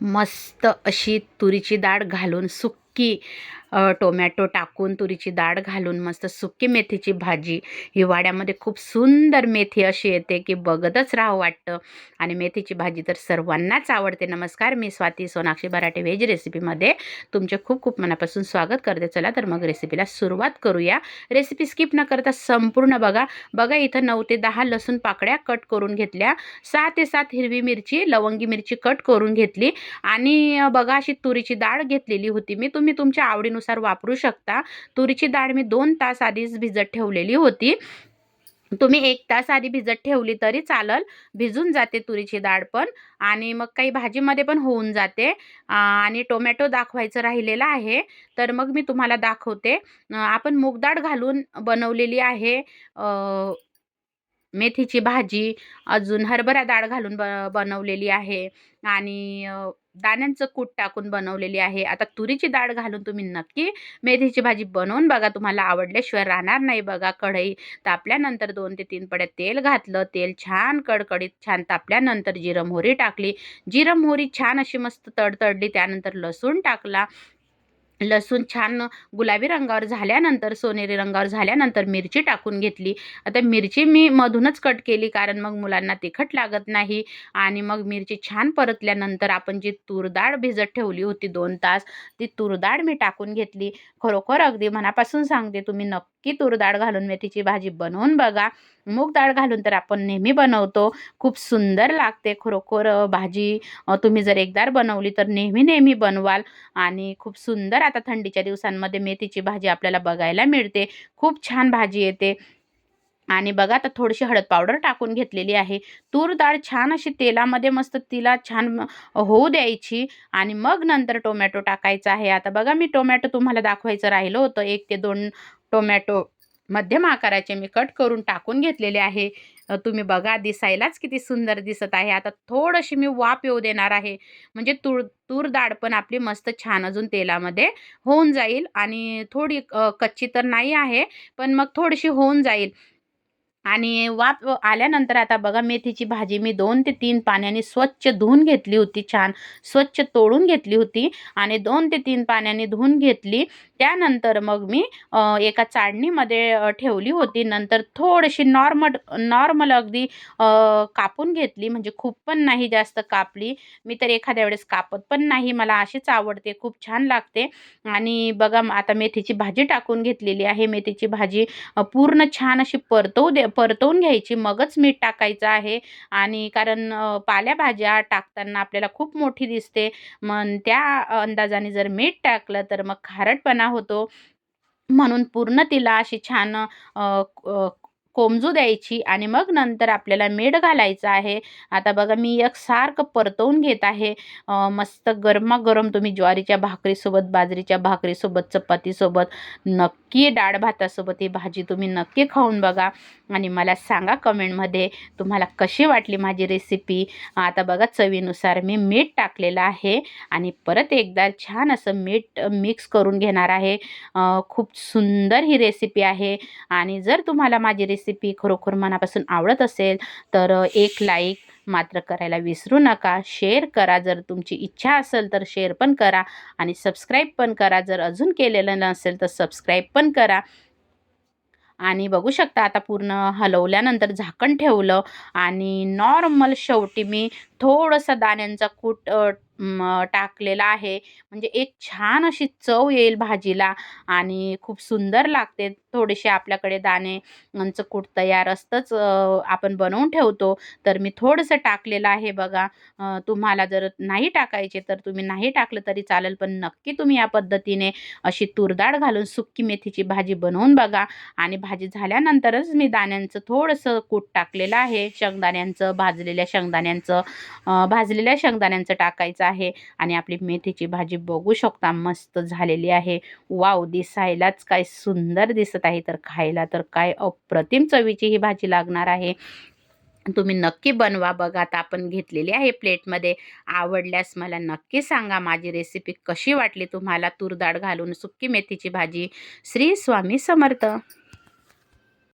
मस्त अशी तुरीची डाळ घालून सुक्की टोमॅटो टाकून तुरीची डाळ घालून मस्त सुक्की मेथीची भाजी. हिवाळ्यामध्ये खूप सुंदर मेथी अशी येते की बघतच राहावं वाटतं. आणि मेथीची भाजी तर सर्वांनाच आवडते. नमस्कार, मी स्वाती सोनाक्षी बराटे व्हेज रेसिपीमध्ये तुमचे खूप खूप मनापासून स्वागत करते. चला तर मग रेसिपीला सुरुवात करूया. रेसिपी स्किप न करता संपूर्ण बघा. इथं 9 ते 10 लसूण पाकळ्या कट करून घेतल्या, 6 ते 7 हिरवी मिरची, लवंगी मिरची कट करून घेतली आणि बघा अशी तुरीची डाळ घेतलेली होती मी. तुम्ही तुमच्या आवडीनुसार वापरू शकता. तुरीची डाळ मी 2 तास आधीच भिजत ठेवलेली होती. तुम्ही 1 तास आधी भिजत ठेवली तरी चालल, भिजून जाते तुरीची डाळ पण. आणि मग काही भाजीमध्ये पण होऊन जाते. आणि टोमॅटो दाखवायचं राहिलेलं आहे, तर मग मी तुम्हाला दाखवते. आपण मूग डाळ घालून बनवलेली आहे मेथीची भाजी. अजून हरभरा डाळ घालून बनवलेली आहे आणि दाण्यांचं कूट टाकून बनवलेली आहे. आता तुरीची डाळ घालून तुम्ही नक्की मेथीची भाजी बनवून बघा, तुम्हाला आवडल्याशिवाय राहणार नाही. बघा, कढई तापल्यानंतर 2 ते 3 पड्या तेल घातलं. तेल छान कडकडीत छान तापल्यानंतर जिरं मोहरी टाकली. जिरं मोहरी छान अशी मस्त तडतडली. त्यानंतर लसूण टाकला. लसूण छान गुलाबी रंगावर झाल्यानंतर, सोनेरी रंगावर झाल्यानंतर मिरची टाकून घेतली. आता मिरची मी मधूनच कट केली, कारण मग मुलांना तिखट लागत नाही. आणि मग मिरची छान परतल्यानंतर आपण जी तूर डाळ भिजत ठेवली होती 2 तास, ती तूर डाळ मी टाकून घेतली. खरोखर अगदी मनापासून सांगते, तुम्ही नक्की तूर डाळ घालून मेथीची भाजी बनवून बघा. मूग डाळ घालून तर आपण नेहमी बनवतो, खूप सुंदर लागते खरोखर भाजी. तुम्ही जर एकदा बनवली तर नेहमी नेहमी बनवाल. आणि खूप सुंदर आता थंडीच्या दिवसांमध्ये मेथीची भाजी आपल्याला बघायला मिळते. खूप छान भाजी येते. आणि बघा, आता थोडीशी हळद पावडर टाकून घेतलेली आहे. तूर डाळ छान अशी तेलामध्ये मस्त तिला छान होऊ द्यायची. आणि मग नंतर टोमॅटो टाकायचा आहे. आता बघा, मी टोमॅटो तुम्हाला दाखवायचं राहिलं होतं. 1 ते 2 टोमॅटो मध्यम आकाराचे मी कट करून टाकून घेतलेले आहे. तुम्ही बघा, दिसायलाच किती सुंदर दिसत आहे. आता थोडीशी मी वाफ येऊ देणार आहे, म्हणजे तूर तूर डाळ पण आपली मस्त छान अजून तेलामध्ये होऊन जाईल. आणि थोडी कच्ची तर नाही आहे, पण मग थोडीशी होऊन जाईल. आणि वाफ आल्यानंतर आता बघा, मेथीची भाजी मी 2 ते 3 पाण्याने स्वच्छ धुवून घेतली होती. छान स्वच्छ तोडून घेतली होती आणि 2 ते 3 पाण्याने धुवून घेतली. त्यानंतर मग मी एका चाळणीमध्ये ठेवली होती. नंतर थोडीशी नॉर्मल नॉर्मल अगदी कापून घेतली, म्हणजे खूप पण नाही जास्त कापली. मी तर एखाद्या वेळेस कापत पण नाही, मला अशीच आवडते, खूप छान लागते. आणि बघा, आता मेथीची भाजी टाकून घेतलेली आहे. मेथीची भाजी पूर्ण छान अशी परतवून घ्यायची, मगच मीठ टाकायचं आहे. आणि कारण पालेभाज्या टाकताना आपल्याला खूप मोठी दिसते, मग त्या अंदाजाने जर मीठ टाकलं तर मग खारटपणा होतो. म्हणून पूर्ण तिला अशी छान कोमजू द्यायची आणि मग नंतर आपल्याला मीठ घालायचं आहे. आता बघा, मी एकसारखं परतवून घेत आहे. मस्त गरमागरम तुम्ही ज्वारीच्या भाकरीसोबत, बाजरीच्या भाकरीसोबत, चपातीसोबत, नक्की डाळ भातासोबत ही भाजी तुम्ही नक्की खाऊन बघा. आणि मला सांगा कमेंटमध्ये तुम्हाला कशी वाटली माझी रेसिपी. आता बघा, चवीनुसार मी मीठ टाकलेलं आहे आणि परत एकदा छान असं मीठ मिक्स करून घेणार आहे. खूप सुंदर ही रेसिपी आहे. आणि जर तुम्हाला माझी रेसिपी खरोखर मनापासून आवडत असेल तर एक लाईक मात्र करायला विसरू नका. शेअर करा, जर तुमची इच्छा असेल तर शेअर पण करा. आणि सबस्क्राईब पण करा, जर अजून केलेलं नसेल तर सबस्क्राईब पण करा. आणि बघू शकता, आता पूर्ण हलवल्यानंतर झाकण ठेवलं आणि नॉर्मल शेवटी मी थोडंसं दाण्यांचा कूट टाकलेला आहे, म्हणजे एक छान अशी चव येईल भाजीला आणि खूप सुंदर लागते. थोडेसे आपल्याकडे दाण्यांचं कूट तयार असतंच, आपण बनवून ठेवतो, तर मी थोडंसं टाकलेलं आहे बघा. तुम्हाला जर नाही टाकायचे तर तुम्ही नाही टाकलं तरी चालेल, पण नक्की तुम्ही या पद्धतीने अशी तूर डाळ घालून सुक्की मेथीची भाजी बनवून बघा. आणि भाजी झाल्यानंतरच मी दाण्यांचं थोडंसं कूट टाकलेलं आहे, शेंगदाण्यांचं, भाजलेल्या शेंगदाण्यांचं टाकायचं आहे. आणि आपली मेथीची भाजी बघू शकता मस्त झालेली आहे. वाव, दिसायलाच काय सुंदर दिसत आहे, तर खायला तर काय अप्रतिम चवीची ही भाजी लागणार आहे. तुम्ही नक्की बनवा. बघा, आता आपण घेतलेली आहे प्लेटमध्ये. आवडल्यास मला नक्की सांगा माझी रेसिपी कशी वाटली तुम्हाला. तूर डाळ घालून सुक्की मेथीची भाजी. श्री स्वामी समर्थ.